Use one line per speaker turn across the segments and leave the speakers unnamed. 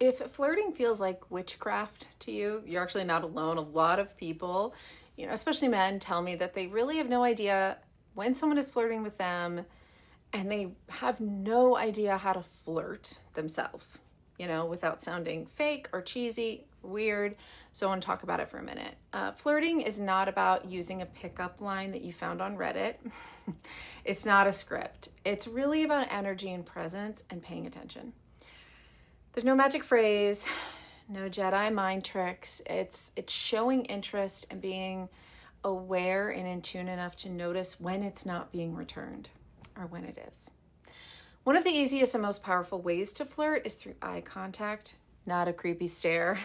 If flirting feels like witchcraft to you, you're actually not alone. A lot of people, especially men, tell me that they really have no idea when someone is flirting with them, and they have no idea how to flirt themselves, without sounding fake or cheesy, weird. So I want to talk about it for a minute. Flirting is not about using a pickup line that you found on Reddit. It's not a script. It's really about energy and presence and paying attention. There's no magic phrase, no Jedi mind tricks. It's showing interest and being aware and in tune enough to notice when it's not being returned or when it is. One of the easiest and most powerful ways to flirt is through eye contact, not a creepy stare,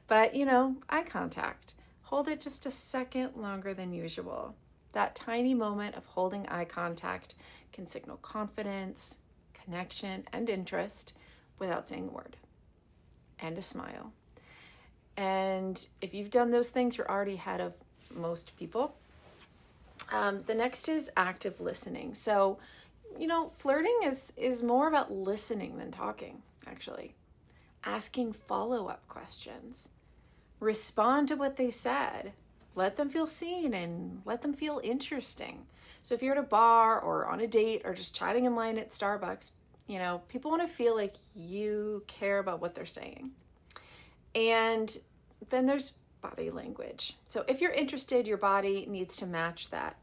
but eye contact. Hold it just a second longer than usual. That tiny moment of holding eye contact can signal confidence, connection, and interest without saying a word, and a smile. And if you've done those things, you're already ahead of most people. The next is active listening. So, flirting is more about listening than talking, actually. Asking follow-up questions. Respond to what they said. Let them feel seen and let them feel interesting. So if you're at a bar or on a date or just chatting in line at Starbucks, people want to feel like you care about what they're saying. And then there's body language. So if you're interested, your body needs to match that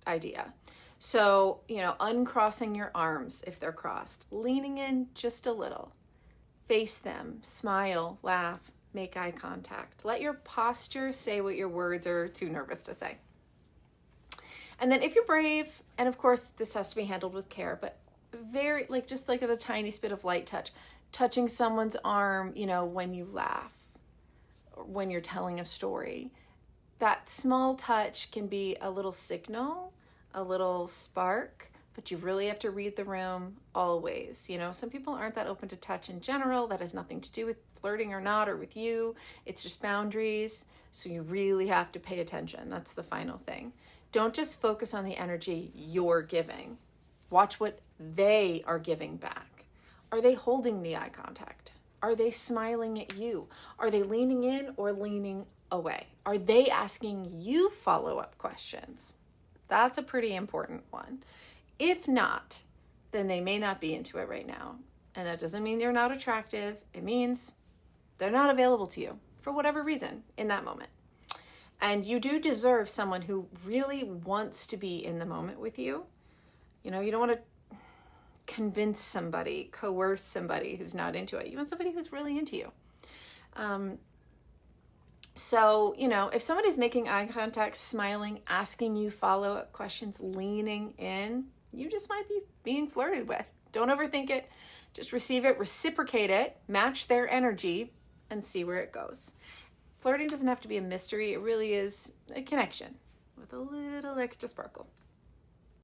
idea. So, uncrossing your arms if they're crossed, leaning in just a little, face them, smile, laugh, make eye contact. Let your posture say what your words are too nervous to say. And then if you're brave, and of course this has to be handled with care, but very just like the tiniest bit of light touch, touching someone's arm, when you laugh, or when you're telling a story. That small touch can be a little signal, a little spark, but you really have to read the room always. Some people aren't that open to touch in general. That has nothing to do with flirting or not, or with you. It's just boundaries. So you really have to pay attention. That's the final thing. Don't just focus on the energy you're giving. Watch what they are giving back. Are they holding the eye contact? Are they smiling at you? Are they leaning in or leaning away? Are they asking you follow-up questions? That's a pretty important one. If not, then they may not be into it right now. And that doesn't mean they're not attractive. It means they're not available to you for whatever reason in that moment. And you do deserve someone who really wants to be in the moment with you. You don't want to convince somebody, coerce somebody who's not into it. You want somebody who's really into you. So, if somebody's making eye contact, smiling, asking you follow-up questions, leaning in, you just might be being flirted with. Don't overthink it. Just receive it, reciprocate it, match their energy, and see where it goes. Flirting doesn't have to be a mystery. It really is a connection with a little extra sparkle.